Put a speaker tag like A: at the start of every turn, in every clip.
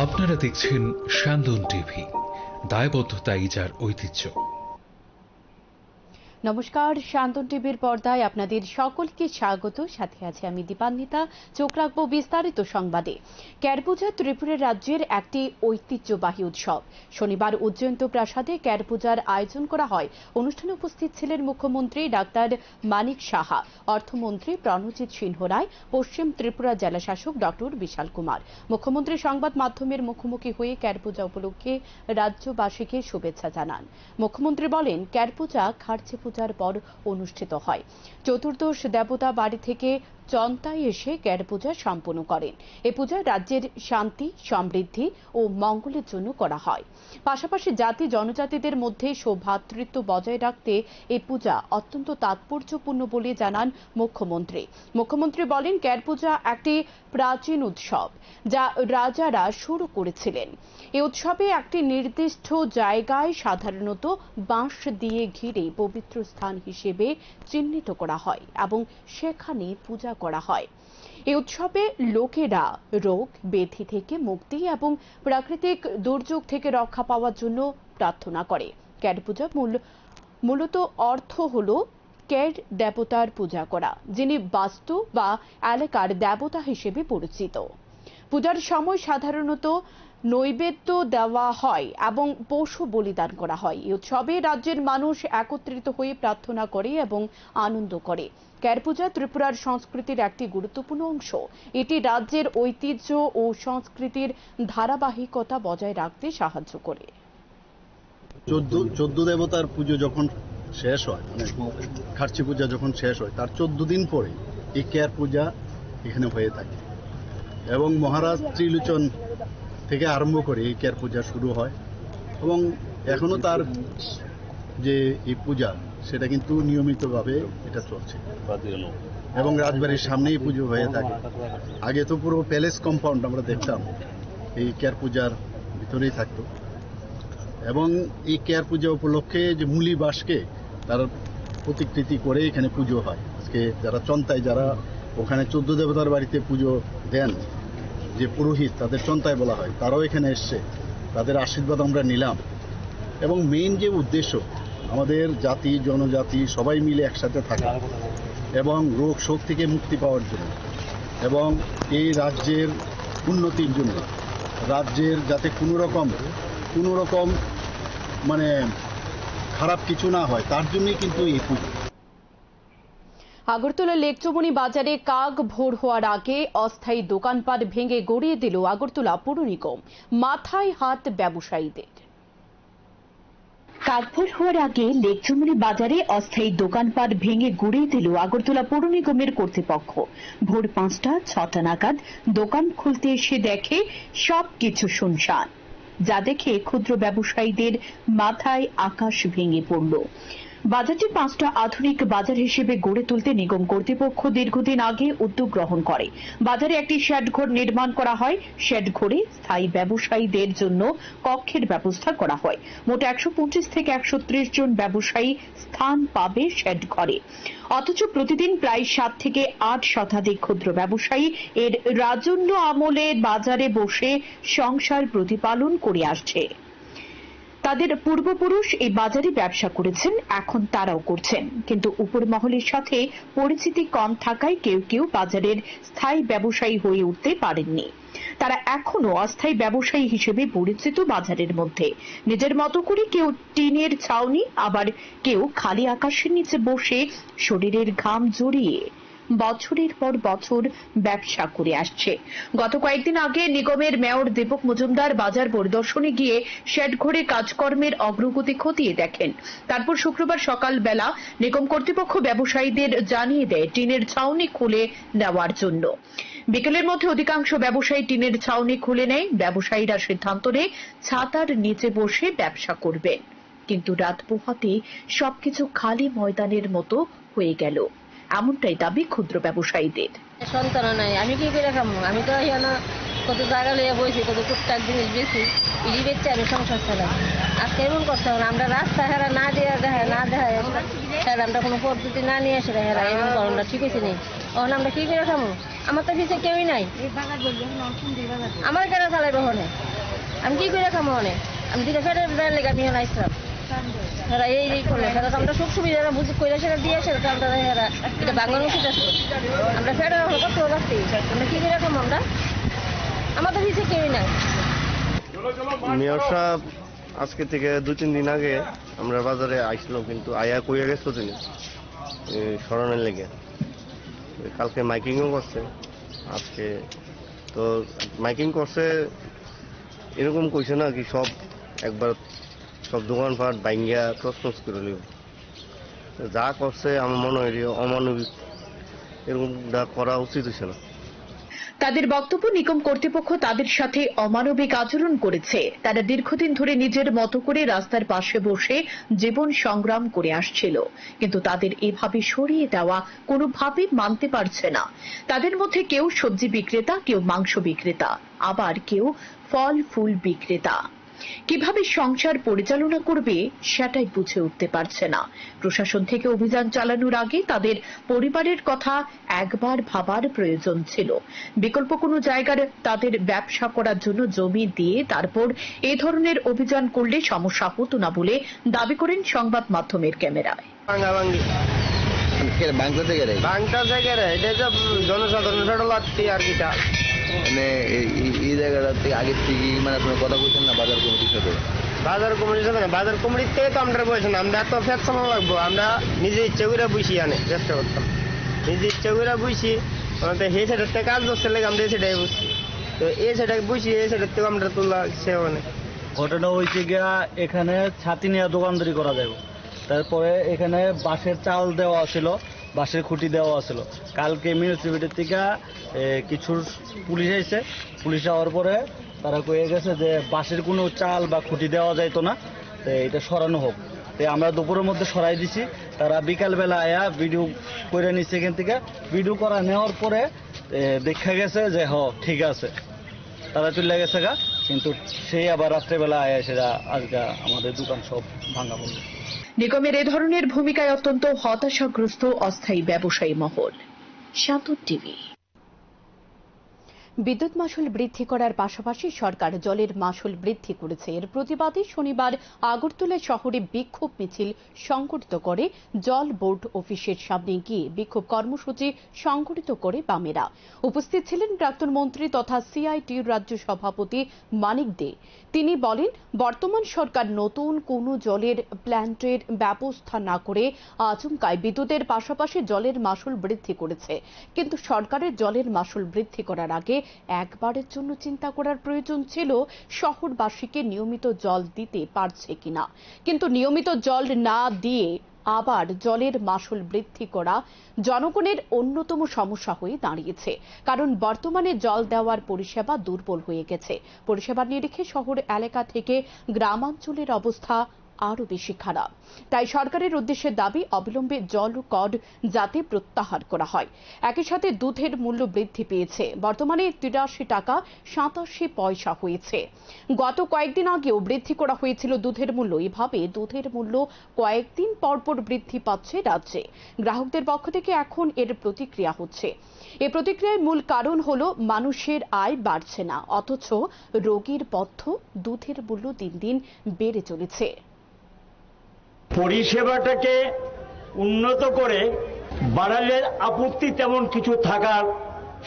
A: আপনারা দেখছেন শান্তন টিভি, দায়বদ্ধতাই যার ঐতিহ্য।
B: নমস্কার, শান্তন টিভির পর্দায় আপনাদের সকলকে স্বাগত। সাথে আছে আমি দীপান্বিতা। চোখ রাখবো বিস্তারিত সংবাদে। ক্যারপূজা ত্রিপুরা রাজ্যের একটি ঐতিহ্যবাহী উৎসব। শনিবার উজ্জয়ন্ত প্রাসাদে ক্যারপূজার আয়োজন করা হয়। অনুষ্ঠানে উপস্থিত ছিলেন মুখ্যমন্ত্রী ডাক্তার মানিক সাহা, অর্থমন্ত্রী প্রণজিৎ সিংহ রায়, পশ্চিম ত্রিপুরা জেলাশাসক ডক্টর বিশাল কুমার। মুখ্যমন্ত্রী সংবাদ মাধ্যমের মুখোমুখি হয়ে ক্যারপূজা উপলক্ষে রাজ্যবাসীকে শুভেচ্ছা জানান। মুখ্যমন্ত্রী বলেন, ক্যারপূজা খার্চে পূজার পর অনুষ্ঠিত হয়। চতুর্দশ দেবতা বাড়ি থেকে চন্তায় এসে ক্যারপূজা সম্পন্ন করেন। এ পূজা রাজ্যের শান্তি, সমৃদ্ধি ও মঙ্গলের জন্য করা হয়। পাশাপাশি জাতি জনজাতিদের মধ্যে সৌভ্রাতৃত্ব বজায় রাখতে এই পূজা অত্যন্ত তাৎপর্যপূর্ণ বলে জানান মুখ্যমন্ত্রী। মুখ্যমন্ত্রী বলেন, ক্যারপূজা একটি প্রাচীন উৎসব যা রাজারা শুরু করেছিলেন। এই উৎসবে একটি নির্দিষ্ট জায়গায় সাধারণত বাঁশ দিয়ে ঘিরে পবিত্র স্থান হিসেবে চিহ্নিত করা হয় এবং সেখানে পূজা করা হয়। এই উৎসবে লোকেরা রোগ ব্যাধি থেকে মুক্তি এবং প্রাকৃতিক দুর্যোগ থেকে রক্ষা পাওয়ার জন্য প্রার্থনা করে। ক্যারপূজা মূলত অর্থ হল কের দেবতার পূজা করা, যিনি বাস্তু বা এলাকার দেবতা হিসেবে পরিচিত। পূজার সময় সাধারণত নৈবেদ্য দেওয়া হয় এবং পশু বলিদান করা হয়। এই উৎসবে রাজ্যের মানুষ একত্রিত হয়ে প্রার্থনা করে এবং আনন্দ করে। ক্যারপূজা ত্রিপুরার সংস্কৃতির একটি গুরুত্বপূর্ণ অংশ। এটি রাজ্যের ঐতিহ্য ও সংস্কৃতির ধারাবাহিকতা বজায় রাখতে সাহায্য করে।
C: 14 দেবতার পুজো যখন শেষ হয়, খার্চি পূজা যখন শেষ হয়, তার 14 দিন পরে এই ক্যার পূজা এখানে হয়ে থাকে এবং মহারাজ ত্রিলোচন থেকে আরম্ভ করে এই ক্যার পূজা শুরু হয় এবং এখনো তার যে এই পূজা সেটা কিন্তু নিয়মিতভাবে এটা চলছে এবং রাজবাড়ির সামনেই পুজো হয়ে থাকে। আগে তো পুরো প্যালেস কম্পাউন্ড আমরা দেখতাম এই ক্যার পূজার ভিতরেই থাকতো এবং এই কেয়ার পূজা উপলক্ষে যে মূলি বাসকে তার প্রতিকৃতি করে এখানে পুজো হয়। আজকে যারা চন্তায়, যারা ওখানে 14 দেবতার বাড়িতে পুজো দেন, যে পুরোহিত, তাদের চন্তায় বলা হয়, তারাও এখানে এসছে, তাদের আশীর্বাদ আমরা নিলাম। এবং মেইন যে উদ্দেশ্য, আমাদের জাতি জনজাতি সবাই মিলে একসাথে থাকা এবং রোগ শোক থেকে মুক্তি পাওয়ার জন্য এবং এই রাজ্যের উন্নতির জন্য, রাজ্যের যাতে কোনো রকম মানে খারাপ কিছু না হয়, তার জন্যই কিন্তু এই পুজো।
B: আগরতলা লেকচুমনি বাজারে কাক ভোর হওয়ার আগে অস্থায়ী দোকানপাট ভেঙে গড়িয়ে দিল আগরতলা পৌর নিগম। মাথায় হাত ব্যবসায়ীদের।
D: কাকভোর হওয়ার আগে লেকচুমনি বাজারে অস্থায়ী দোকানপাট ভেঙে গুড়িয়ে দিল আগরতলা পৌর নিগমের কর্তৃপক্ষ। ভোর 5টা-6টা নাগাদ দোকান খুলতে এসে দেখে সবকিছু শুনশান, যা দেখে ক্ষুদ্র ব্যবসায়ীদের মাথায় আকাশ ভেঙে পড়ল। বাজারটি 5টা আধুনিক বাজার হিসেবে গড়ে তুলতে নিগম কর্তৃপক্ষ দীর্ঘদিন আগে উদ্যোগ গ্রহণ করে। বাজারে একটি শেড ঘর নির্মাণ করা হয়। শেড ঘরে স্থায়ী ব্যবসায়ীদের জন্য কক্ষের ব্যবস্থা করা হয়। মোট 125 থেকে 130 জন ব্যবসায়ী স্থান পাবে শেড ঘরে। অথচ প্রতিদিন প্রায় 7 থেকে 8 শতাধিক ক্ষুদ্র ব্যবসায়ী এর রাজন্য আমলে বাজারে বসে সংসার প্রতিপালন করে আসছে। তাদের পূর্বপুরুষ এই বাজারে ব্যবসা করেছেন, এখন তারাও করছেন, কিন্তু উপর মহলের সাথে পরিচিতি কম থাকায় কেউ কেউ বাজারের স্থায়ী ব্যবসায়ী হয়ে উঠতে পারেননি। তারা এখনো অস্থায়ী ব্যবসায়ী হিসেবে পরিচিত বাজারের মধ্যে। নিজের মতো করে কেউ টিনের ছাউনি, আবার কেউ খালি আকাশের নিচে বসে শরীরের ঘাম জড়িয়ে বছরের পর বছর ব্যবসা করে আসছে। গত কয়েকদিন আগে নিগমের মেয়র দীপক মজুমদার বাজার পরিদর্শনে গিয়ে শেড ঘরে কাজকর্মের অগ্রগতি খতিয়ে দেখেন। তারপর শুক্রবার সকালবেলা নিগম কর্তৃপক্ষ ব্যবসায়ীদের জানিয়ে দেয় টিনের ছাউনি খুলে নেওয়ার জন্য। বিকেলের মধ্যে অধিকাংশ ব্যবসায়ী টিনের ছাউনি খুলে নেয়। ব্যবসায়ীরা সিদ্ধান্ত নেয় ছাতার নিচে বসে ব্যবসা করবেন, কিন্তু রাত পোহাতে সবকিছু খালি ময়দানের মতো হয়ে গেল, এমনটাই দাবি ক্ষুদ্র ব্যবসায়ীদের।
E: সন্তান নাই, আমি কি করে খাবো? আমি তো কত জায়গা লইয়া বইছি, কত টুকটাক জিনিস বেশি ইডি বেচছে আমি সংসার চালাই। আজকে এমন করছে আমরা রাস্তা হেরা না দিয়ে দেখায় না দেখায় হেরা আমরা কোনো পদ্ধতি না নিয়ে আসে হেরা এমন করণটা ঠিক হয়েছে নেই। তখন আমরা কি করে খামো? আমার তো পিছিয়ে কেউই নাই, আমার কেন চালাইব হনে? আমি কি করে খামো হনে? আমি দিকে ফেরে দেওয়ার লেগে আমি হেরা আসলাম। হেরা এই করলে হেরা আমরা সুখ সুবিধা বুঝি কইলে সেটা দিয়ে আসে আমরা হেরা এটা বাংলার উচিত আছে। আমরা ফেরে কত রাখছি আমরা কি করে খামো? আমরা আমাদের পিছিয়ে কেউই নাই।
F: মেয়র সাহেব আজকে থেকে 2-3 দিন আগে আমরা বাজারে আইছিল, কিন্তু আয়া কইয়া গেছো তিনি স্মরণের লেগে। কালকে মাইকিংও করছে, আজকে তো মাইকিং করছে এরকম কইছে না কি সব একবার সব দোকানপাট ভাঙ্গিয়া তছনছ করে লিব। যা করছে আমার মনে হয় অমানবিক, এরকম করা উচিত হয়েছে না।
D: তাদের বক্তব্য, নিগম কর্তৃপক্ষ তাদের সাথে অমানবিক আচরণ করেছে। তারা দীর্ঘদিন ধরে নিজের মতো করে রাস্তার পাশে বসে জীবন সংগ্রাম করে আসছিল, কিন্তু তাদের এভাবে সরিয়ে দেওয়া কোনোভাবেই মানতে পারছে না। তাদের মধ্যে কেউ সবজি বিক্রেতা, কেউ মাংস বিক্রেতা, আবার কেউ ফল ফুল বিক্রেতা। কিভাবে সংসার পরিচালনা করবে সেটাই বুঝে উঠতে পারছে না। প্রশাসন থেকে অভিযান চালানোর আগে তাদের পরিবারের কথা একবার ভাবার প্রয়োজন ছিল। বিকল্প কোনো জায়গায় তাদের ব্যবসা করার জন্য জমি দিয়ে তারপর এ ধরনের অভিযান করলে সমস্যা হতো না বলে দাবি করেন সংবাদ মাধ্যমের ক্যামেরায়।
F: জনসাধারণ আর কি
G: মানে এই জায়গাটাতে আগের থেকে মানে আপনার কথা বলছেন না বাজার কমিটির সাথে?
F: বাজার কমিটির সাথে না, বাজার কমিটির থেকে তো আমরা বলছি না, আমরা এত ব্যবসা লাগবো। আমরা নিজে ইচ্ছে করে বুঝি আনে ব্যবসা করতাম, নিজে ইচ্ছে করে বুঝি। আমাদের এই সাইডের থেকে কাজ করতে লেগে আমরা এই সাইডে বুঝছি, তো এই সাইডে বুঝি, এই সাইডের থেকে আমরা তোলা সে অনেক
H: ঘটনা হয়েছে গিয়া এখানে ছাতি নিয়ে দোকানদারি করা যাবে। তারপরে এখানে বাঁশের চাল দেওয়া ছিল, বাঁশের খুঁটি দেওয়া ছিল। কালকে মিউনিসিপ্যালিটি থেকে কিছু পুলিশ এসেছে, পুলিশ আওয়ার পরে তারা কয়ে গেছে যে বাঁশের কোনো চাল বা খুঁটি দেওয়া যাইতো না, এটা সরানো হোক। আমরা দুপুরের মধ্যে সরাই দিছি। তারা বিকালবেলা আয়া ভিডিও করে নিচ্ছে এখান থেকে। ভিডিও করা নেওয়ার পরে দেখা গেছে যে ঠিক আছে, তারা চলে গেছে গা, কিন্তু সেই আবার রাত্রেবেলা আয়া সেটা আজকে আমাদের দোকান সব ভাঙা পড়ল।
D: নিগমের এ ধরনের ভূমিকায় অত্যন্ত হতাশাগ্রস্ত অস্থায়ী ব্যবসায়ী মহল। শান্তন টিভি।
B: বিদ্যুৎ মাশুল বৃদ্ধি করার পাশাপাশি সরকার জলের মাশুল বৃদ্ধি করেছে। এর প্রতিবাদে শনিবার আগরতলা শহরে বিক্ষোভ মিছিল সংগঠিত করে জল বোর্ড অফিসের সামনে গিয়ে বিক্ষোভ কর্মসূচি সংগঠিত করে বামেরা। উপস্থিত ছিলেন প্রাক্তন মন্ত্রী তথা সিআইটির রাজ্য সভাপতি মানিক দে। তিনি বলেন, বর্তমান সরকার নতুন কোনো জলের প্ল্যান্টের ব্যবস্থা না করে আচমকায় বিদ্যুতের পাশাপাশি জলের মাশুল বৃদ্ধি করেছে। কিন্তু সরকারের জলের মাশুল বৃদ্ধি করার আগে একবারের জন্য চিন্তা করার প্রয়োজন ছিল শহরবাসীকে নিয়মিত জল দিতে পারছে কিনা। কিন্তু নিয়মিত জল না দিয়ে আবার জলের মাশুল বৃদ্ধি করা জনগণের অন্যতম সমস্যা হয়ে দাঁড়িয়েছে। কারণ বর্তমানে জল দেওয়ার পরিষেবা দুর্বল হয়ে গেছে। পরিষেবার নিরিখে শহর এলাকা থেকে গ্রামাঞ্চলের অবস্থা আরো বেশি খারাপ। তাই সরকারের উদ্দেশ্যে দাবি, অবিলম্বে জল কর যাতে প্রত্যাহার করা হয়। একই সাথে দুধের মূল্য বৃদ্ধি পেয়েছে, বর্তমানে 83 টাকা 87 পয়সা হয়েছে। গত কয়েকদিন আগেও বৃদ্ধি করা হয়েছিল দুধের মূল্য। এভাবে দুধের মূল্য কয়েকদিন পরপর বৃদ্ধি পাচ্ছে রাজ্যে। গ্রাহকদের পক্ষ থেকে এখন এর প্রতিক্রিয়া হচ্ছে। এই প্রতিক্রিয়ার মূল কারণ হলো মানুষের আয় বাড়ছে না, অথচ রোগীর পথ্য দুধের মূল্য দিন দিন বেড়ে চলেছে।
I: পরিষেবাটাকে উন্নত করে বাড়ালে আপত্তি তেমন কিছু থাকার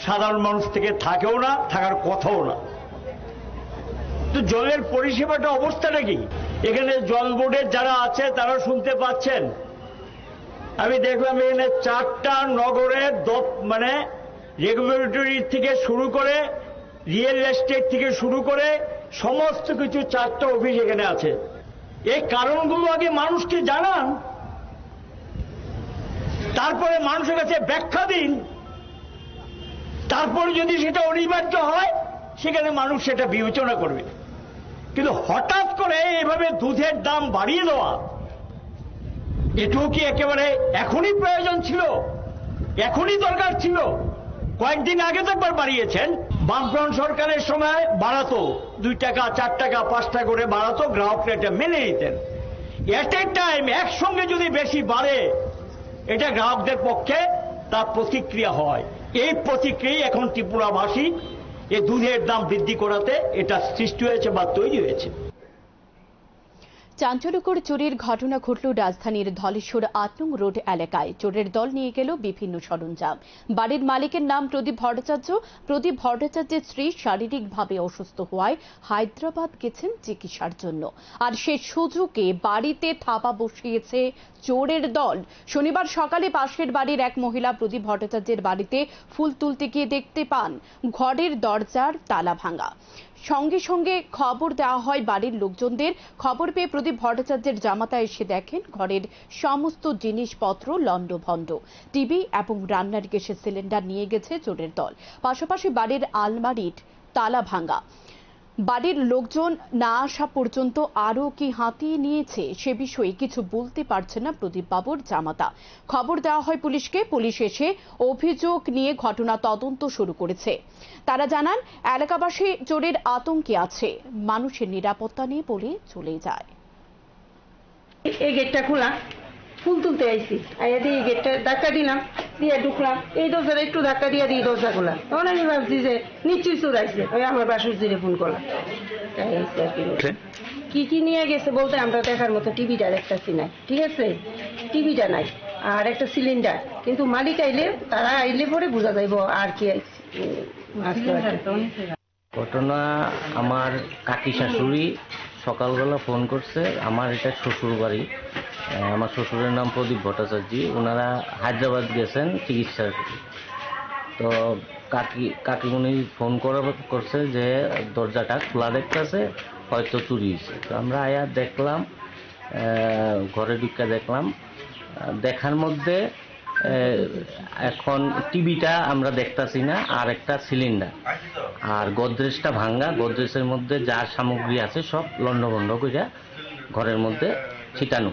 I: সাধারণ মানুষ থেকে থাকেও না, থাকার কথাও না। তো জলের পরিষেবাটা অবস্থাটা কি? এখানে জল বোর্ডের যারা আছে তারা শুনতে পাচ্ছেন। আমি দেখলাম এখানে 4টা নগরের মানে রেগুলেটরি থেকে শুরু করে রিয়েল এস্টেট থেকে শুরু করে সমস্ত কিছু 4টা অফিস এখানে আছে। এই কারণগুলো আগে মানুষকে জানান, তারপরে মানুষের কাছে ব্যাখ্যা দিন, তারপরে যদি সেটা অনিবার্য হয় সেখানে মানুষ সেটা বিবেচনা করবে। কিন্তু হঠাৎ করে এভাবে দুধের দাম বাড়িয়ে দেওয়া, এটুকু কি একেবারে এখনই প্রয়োজন ছিল? এখনই দরকার ছিল? কয়েকদিন আগে তো একবার বাড়িয়েছেন। বামফ্রন্ট সরকারের সময় বাড়াতো 2 টাকা 4 টাকা 5 টাকা করে বাড়াতো, গ্রাহকরা এটা মেনে নিতেন। এট এ টাইম একসঙ্গে যদি বেশি বাড়ে এটা গ্রাহকদের পক্ষে তার প্রতিক্রিয়া হয়। এই প্রতিক্রিয়া এখন ত্রিপুরাবাসী এই দুধের দাম বৃদ্ধি করাতে এটা সৃষ্টি হয়েছে বা তৈরি হয়েছে।
B: চাঞ্চল্যকর চুরির ঘটনা ঘটল রাজধানীর ধলেশ্বর ৮ নং রোড এলাকায়। চোরের দল নিয়ে গেল বিভিন্ন সরঞ্জাম। বাড়ির মালিকের নাম প্রদীপ ভট্টাচার্য। প্রদীপ ভট্টাচার্যের স্ত্রী শারীরিকভাবে অসুস্থ হওয়ায় হায়দ্রাবাদ গেছেন চিকিৎসার জন্য, আর সে সুযোগে বাড়িতে থাবা বসিয়েছে চোরের দল। শনিবার সকালে পাশের বাড়ির এক মহিলা প্রদীপ ভট্টাচার্যের বাড়িতে ফুল তুলতে গিয়ে দেখতে পান ঘরের দরজার তালা ভাঙা। সঙ্গে সঙ্গে খবর দেওয়া হয় বাড়ির লোকজনদের। খবর পেয়ে প্রদীপ ভট্টাচার্যের জামাতা এসে দেখেন ঘরের সমস্ত জিনিসপত্র লণ্ডভণ্ড। টিভি এবং রান্নার গ্যাসের সিলিন্ডার নিয়ে গেছে চোরের দল। পাশাপাশি বাড়ির আলমারির তালা ভাঙা। বাড়ির লোকজন না আসা পর্যন্ত আরও কি হাতিয়ে নিয়েছে সে বিষয়ে কিছু বলতে পারছে না প্রদীপ বাবুর জামাতা। খবর দেওয়া হয় পুলিশকে। পুলিশ এসে অভিযোগ নিয়ে ঘটনা তদন্ত শুরু করেছে। তারা জানান এলাকাবাসী চোরের আতঙ্কে আছে, মানুষের নিরাপত্তা নেই বলে চলে যায়।
E: এই গেটটা খোলা, ফুল তুলতে আইছি, আইয়া দিয়ে গেটটা ধাক্কা দিলাম, দিয়ে ঢুকলাম। এই দরজাটা একটু ধাক্কা দিয়ে দিই দরজা খোলা। তখন আমি ভাবছি যে নিশ্চয়ই চোর আইছে। আমি আমার বাসুর জিরে ফোন করলাম। কি কি নিয়ে গেছে বলতে আমরা দেখার মতো টিভিটা দেখতেছি না, ঠিক আছে, টিভিটা নাই, আর একটা সিলিন্ডার। কিন্তু মালিক আইলে, তারা আইলে পরে বোঝা যাইব আর কি
J: ঘটনা। আমার কাকি শাশুড়ি সকালবেলা ফোন করছে। আমার এটা শ্বশুর বাড়ি। আমার শ্বশুরের নাম প্রদীপ ভট্টাচার্য। ওনারা হায়দ্রাবাদ গেছেন চিকিৎসার। তো কাকিমণি ফোন করছে যে দরজাটা খোলা দেখতেছে, হয়তো চুরি হয়েছে। তো আমরা আয়া দেখলাম, ঘরে ঢুকে দেখলাম। দেখার মধ্যে এখন টিভিটা আমরা দেখতাছি না, আর একটা সিলিন্ডার, আর গোদরেজটা ভাঙ্গা। গোদরেজের মধ্যে যা সামগ্রী আছে সব লণ্ডভণ্ড করে ঘরের মধ্যে ছিটানো।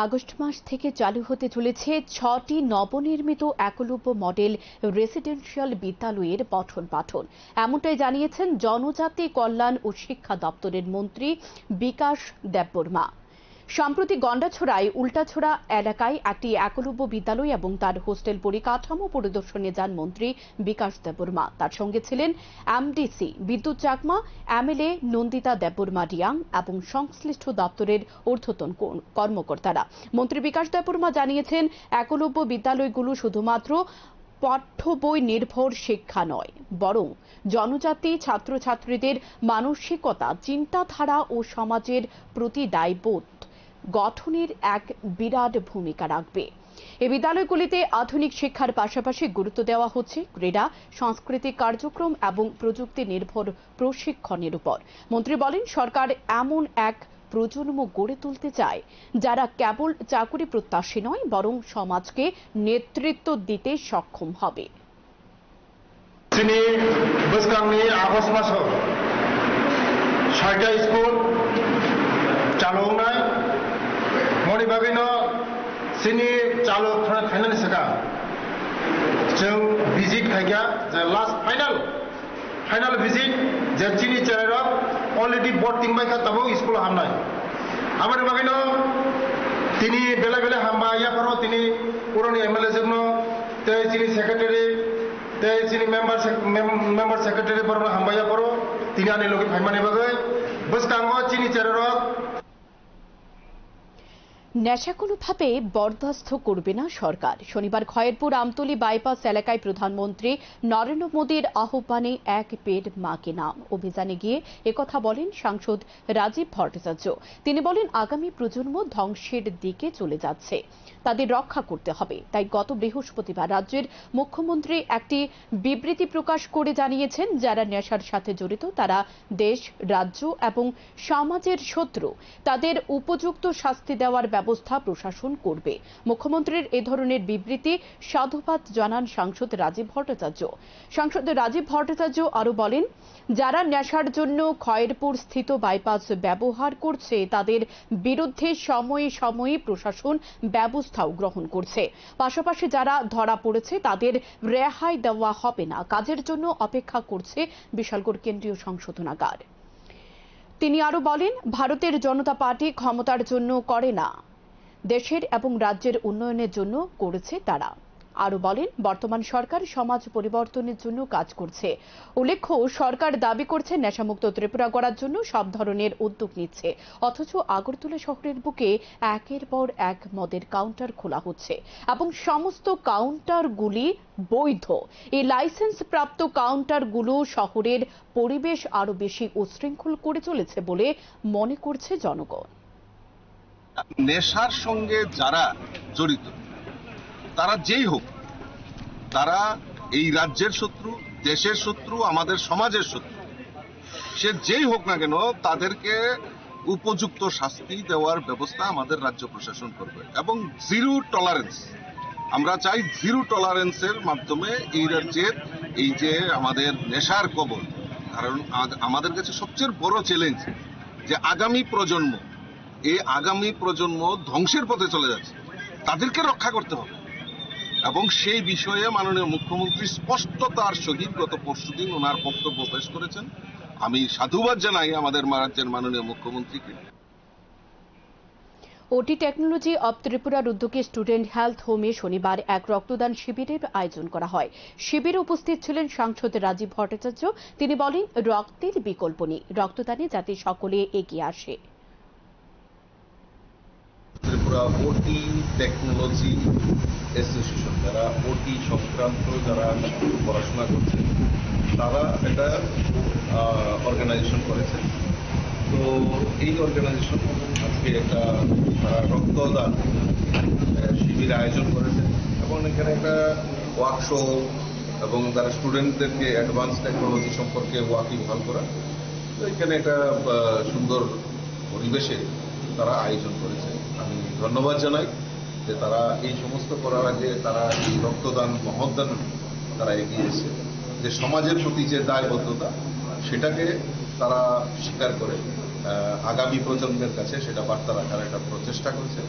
B: আগস্ট মাস থেকে চালু হতে চলেছে 6টি নবনির্মিত একলব্য মডেল রেসিডেন্সিয়াল বিদ্যালয়ের পঠন পাঠন। এমনটাই জানিয়েছেন জনজাতি কল্যাণ ও শিক্ষা দপ্তরের মন্ত্রী বিকাশ দেববর্মা। সম্প্রতি গন্ডাছড়ায় উল্টাছড়া এলাকায় একটি একলব্য বিদ্যালয় এবং তার হোস্টেল পরিকাঠামো পরিদর্শনে যান মন্ত্রী বিকাশ দেববর্মা। তার সঙ্গে ছিলেন এমডিসি বিদ্যুৎ চাকমা, এমএলএ নন্দিতা দেববর্মা রিয়াং এবং সংশ্লিষ্ট দপ্তরের ঊর্ধ্বতন কর্মকর্তারা। মন্ত্রী বিকাশ দেববর্মা জানিয়েছেন একলব্য বিদ্যালয়গুলো শুধুমাত্র পাঠ্য বই নির্ভর শিক্ষা নয়, বরং জনজাতি ছাত্রছাত্রীদের মানসিকতা, চিন্তাধারা ও সমাজের প্রতি দায়বোধ গঠনের এক বিরাট ভূমিকা রাখবে। এই বিদ্যালয়গুলিতে আধুনিক শিক্ষার পাশাপাশি গুরুত্ব দেওয়া হচ্ছে ক্রীড়া, সাংস্কৃতিক কার্যক্রম এবং প্রযুক্তি নির্ভর প্রশিক্ষণের উপর। মন্ত্রী বলেন, সরকার এমন এক প্রজন্ম গড়ে তুলতে চায় যারা কেবল চাকুরি প্রত্যাশী নয়, বরং সমাজকে নেতৃত্ব দিতে সক্ষম হবে।
K: আগস্ট মাস 6টা স্কুল চালু নাই मनि बागैनो सिनि चालू फाइनल सका जों विजिट खायगा जे लास्ट फाइनल विजिट जे चिनि चेराव अलरेडी बोर्ड तिंबाय खा तबो स्कुल हामनाय आबार बागैनो तिनि बेला बेला हामबा या परो तिनि पुरनि एमएलए जोंनो ते चिनि सेक्रेटारि ते चिनि मेंबर सेक्रेटारि परो हामबा या परो तिनि आनि लगे फाइमानि बागै बसकांगो चिनि चेराव
B: নেশা কোনোভাবে বরদাস্ত করবে না সরকার। শনিবার খয়েরপুর আমতলী বাইপাস এলাকায় প্রধানমন্ত্রী নরেন্দ্র মোদীর আহ্বানে এক পেট মাকে নাম অভিযানে গিয়ে একথা বলেন সাংসদ রাজীব ভট্টাচার্য। তিনি বলেন, আগামী প্রজন্ম ধ্বংসের দিকে চলে যাচ্ছে, তাদের রক্ষা করতে হবে। তাই গত বৃহস্পতিবার রাজ্যের মুখ্যমন্ত্রী একটি বিবৃতি প্রকাশ করে জানিয়েছেন, যারা নেশার সাথে জড়িত তারা দেশ, রাজ্য এবং সমাজের শত্রু। তাদের উপযুক্ত শাস্তি দেওয়ার ব্যবস্থা প্রশাসন করবে। মুখ্যমন্ত্রীর এ ধরনের বিবৃতি সাধুবাদ জানান সাংসদ রাজীব ভট্টাচার্য। সাংসদ রাজীব ভট্টাচার্য আরো বলেন, যারা নেশার জন্য খয়েরপুর স্থিত বাইপাস ব্যবহার করছে তাদের বিরুদ্ধে সময়ে সময়ে প্রশাসন ব্যবস্থাও গ্রহণ করছে। পাশাপাশি যারা ধরা পড়েছে তাদের রেহাই দেওয়া হবে না, কাজের জন্য অপেক্ষা করছে বিশালগড় কেন্দ্রীয় সংশোধনাগার। তিনি আরো বলেন, ভারতের জনতা পার্টি ক্ষমতার জন্য করে না, দেশের এবং রাজ্যের উন্নয়নের জন্য করেছে তারা। আরো বলেন, বর্তমান সরকার সমাজ পরিবর্তনের জন্য কাজ করছে। উল্লেখ্য, সরকার দাবি করছে নেশামুক্ত ত্রিপুরা গড়ার জন্য সব ধরনের উদ্যোগ নিচ্ছে, অথচ আগরতলা শহরের বুকে একের পর এক মদের কাউন্টার খোলা হচ্ছে এবং সমস্ত কাউন্টারগুলি বৈধ। এই লাইসেন্স প্রাপ্ত কাউন্টারগুলো শহরের পরিবেশ আরো বেশি উচ্ছৃঙ্খল করে চলেছে বলে মনে করছে জনগণ।
L: নেশার সঙ্গে যারা জড়িত তারা যেই হোক, তারা এই রাজ্যের শত্রু, দেশের শত্রু, আমাদের সমাজের শত্রু, সে যেই হোক না কেন তাদেরকে উপযুক্ত শাস্তি দেওয়ার ব্যবস্থা আমাদের রাজ্য প্রশাসন করবে এবং জিরো টলারেন্স। আমরা চাই জিরো টলারেন্সের মাধ্যমে এই রাজ্যের এই যে আমাদের নেশার কবল, কারণ আমাদের কাছে সবচেয়ে বড় চ্যালেঞ্জ যে আগামী প্রজন্ম ধ্বংসের পথে চলে যাচ্ছে, তাদেরকে রক্ষা করতে হবে। এবং সেই বিষয়ে মাননীয় মুখ্যমন্ত্রী স্পষ্টতার সহিত গত পরশুদিন ওনার বক্তব্য পেশ করেছেন। আমি সাধুবাদ জানাই আমাদের রাজ্যের মাননীয় মুখ্যমন্ত্রীকে।
B: ওটি টেকনোলজি অব ত্রিপুরার উদ্যোগে স্টুডেন্ট হেলথ হোমে শনিবার এক রক্তদান শিবিরের আয়োজন করা হয়। শিবিরে উপস্থিত ছিলেন সাংসদ রাজীব ভট্টাচার্য। তিনি বলেন, রক্তের বিকল্প নেই, রক্তদানে যাতে সকলে এগিয়ে আসে।
L: ত্রিপুরা ওটি টেকনোলজি অ্যাসোসিয়েশন, যারা ওটি সংক্রান্ত যারা পড়াশোনা করছে তারা একটা অর্গানাইজেশন করেছে। তো এই অর্গানাইজেশন আজকে একটা রক্তদান শিবির আয়োজন করেছে এবং এখানে একটা ওয়ার্কশপ এবং তারা স্টুডেন্টদেরকে অ্যাডভান্স টেকনোলজি সম্পর্কে ওয়াকিবহাল করা, তো এখানে একটা সুন্দর পরিবেশে তারা আয়োজন করেছে। আমি ধন্যবাদ জানাই যে তারা এই সমস্ত করার আগে তারা এই রক্তদান মহৎদান তারা এগিয়ে এসে যে সমাজের প্রতি যে দায়বদ্ধতা সেটাকে তারা স্বীকার করে আগামী প্রজন্মের কাছে সেটা বার্তা রাখার একটা প্রচেষ্টা করছে।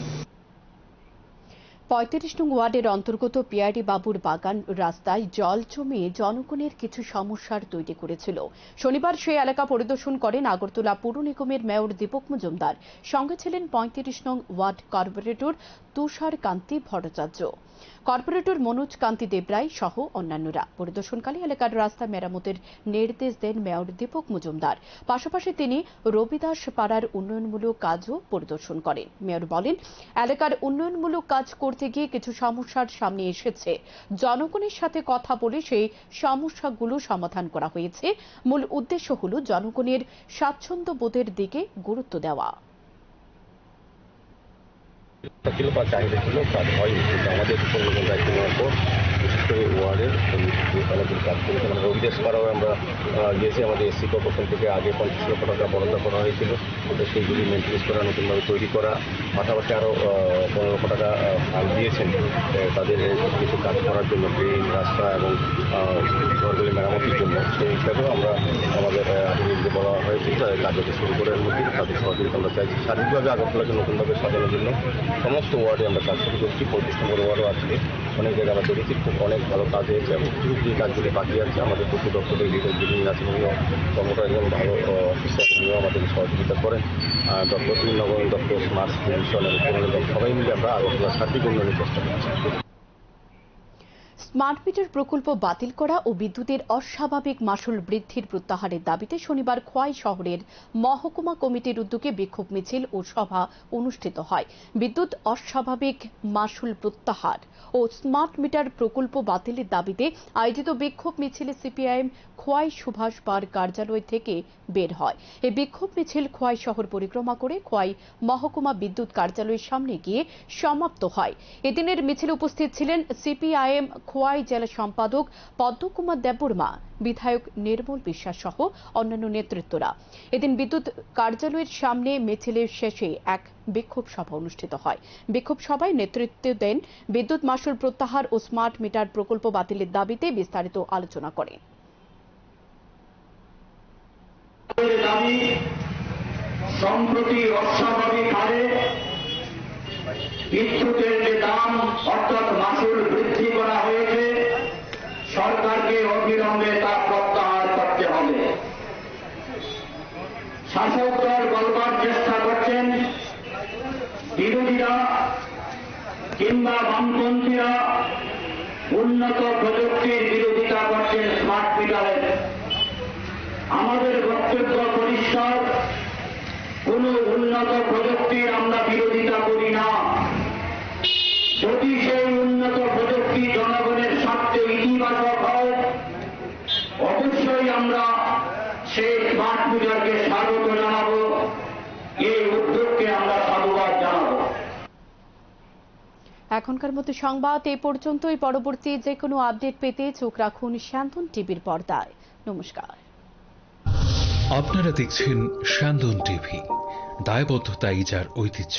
B: ৩৫ নং ওয়ার্ডের অন্তর্গত পিআরডি বাবুর বাগান রাস্তায় জল জমে জনগণের কিছু সমস্যার তৈরি করেছিল। শনিবার সেই এলাকা পরিদর্শন করেন আগরতলা পৌর নিগমের মেয়র দীপক মজুমদার। সঙ্গে ছিলেন ৩৫ নং ওয়ার্ড কর্পোরেটর তুষার কান্তি ভট্টাচার্য, কর্পোরেটর মনোজ কান্তি দেবরায় সহ অন্যান্যরা। পরিদর্শনকালে এলাকার রাস্তা মেরামতের নির্দেশ দেন মেয়র দীপক মজুমদার। পাশাপাশি তিনি রবিদাস পাড়ার উন্নয়নমূলক কাজও পরিদর্শন করেন। মেয়র বলেন, এলাকার উন্নয়নমূলক কাজ করতে গিয়ে কিছু সমস্যার সামনে এসেছে। জনগণের সাথে কথা বলে সেই সমস্যাগুলো সমাধান করা হয়েছে। মূল উদ্দেশ্য হল জনগণের স্বাচ্ছন্দ্য বোধের দিকে গুরুত্ব দেওয়া।
M: ছিল বা চাহিদা ছিল, কাজ হয়নি, কিন্তু আমাদের দায়িত্ব নেওয়ার পর বিশেষ করে ওয়ার্ডের অনেকগুলো কাজ করেছে। মানে রবিদাস পাড়াও আমরা গিয়েছি, আমাদের এসসি কর্পোরেশন থেকে আগে ৫০ লক্ষ টাকা বরাদ্দ করা হয়েছিল, সেইগুলি মেনটেন্স করা, নতুনভাবে তৈরি করা, পাশাপাশি আরও ১৫ লক্ষ টাকা ফান্ড দিয়েছেন তাদের কিছু কাজ করার জন্য, ড্রেন, রাস্তা এবং ঘরগুলি মেরামতির জন্য। সেই হিসাবেও আমরা আমাদের আধিকারিকদের বলা হয়েছিল কাজটি শুরু করার মধ্যে তাদের সহযোগিতা আমরা চাইছি। শারীরিকভাবে আগরতলাকে নতুনভাবে সাজানোর জন্য সমস্ত ওয়ার্ডে আমরা কাজ শুরু করছি। ৩৫ নম্বর ওয়ার্ডও আজকে অনেক জায়গায় আমরা দেখেছি খুব অনেক ভালো কাজ হয়েছে এবং কিছু যে কাজগুলি বাকি আছে আমাদের পশু দপ্তরের যিনি আছেন উনিও কর্মকর্তা একজন ভালো অফিসার, উনিও আমাদের সহযোগিতা করেন। দপ্তর নগর দপ্তর, স্মার্ট সিটি মিশন এবং পৌর সবাই মিলে আমরা আগরতলার সার্বিক উন্নয়নের চেষ্টা করছি।
B: স্মার্ট মিটার প্রকল্প বাতিল করা ও বিদ্যুতের অস্বাভাবিক মাশুল বৃদ্ধির প্রত্যাহারের দাবিতে শনিবার খোয়াই শহরের মহকুমা কমিটির উদ্যোগে বিক্ষোভ মিছিল ও সভা অনুষ্ঠিত হয়। বিদ্যুৎ অস্বাভাবিক মাশুল প্রত্যাহার ও স্মার্ট মিটার প্রকল্প বাতিলের দাবিতে আয়োজিত বিক্ষোভ মিছিলে সিপিআইএম খোয়াই সুভাষ পার কার্যালয় থেকে বের হয়। এই বিক্ষোভ মিছিল খোয়াই শহর পরিক্রমা করে খোয়াই মহকুমা বিদ্যুৎ কার্যালয়ের সামনে গিয়ে সমাপ্ত হয়। এদিনের মিছিলে উপস্থিত ছিলেন সিপিআইএম খোয়াই জেলা সম্পাদক পদ্মকুমার দেববর্মা, বিধায়ক নির্মল বিশ্বাস সহ অন্যান্য নেতৃত্বরা। এদিন বিদ্যুৎ কার্যালয়ের সামনে মিছিলের শেষে এক বিক্ষোভ সভা অনুষ্ঠিত হয়। বিক্ষোভ সভায় নেতৃত্ব দেন বিদ্যুৎ মাশুল প্রত্যাহার ও স্মার্ট মিটার প্রকল্প বাতিলের দাবিতে বিস্তারিত আলোচনা করেন।
N: সম্প্রতি অস্বাভাবিক হারে বিদ্যুতের যে দাম অর্থাৎ মাসুল বৃদ্ধি করা হয়েছে, সরকারকে অবিলম্বে তা প্রত্যাহার করতে হবে। শাসক দল বলবার চেষ্টা করছেন, বিরোধীরা কিংবা বামপন্থীরা উন্নত প্রযুক্তির বিরোধিতা করছেন স্মার্ট মিটারের। আমাদের বক্তব্য পরিষ্কার, কোন উন্নত প্রযুক্তির আমরা বিরোধিতা করি না। যদি সেই উন্নত প্রযুক্তি জনগণের স্বার্থে ইতিবাচক হয়, অবশ্যই আমরা সেই স্মার্ট মিটারকে স্বাগত জানাবো, এই উদ্যোগকে আমরা সাধুবাদ জানাবো।
B: এখনকার মতো সংবাদ এ পর্যন্তই। পরবর্তী যে কোনো আপডেট পেতে চোখ রাখুন স্যান্দন টিভির পর্দায়। নমস্কার।
A: আপনারা দেখছেন স্যান্দন টিভি, দায়বদ্ধতাই যার ঐতিহ্য।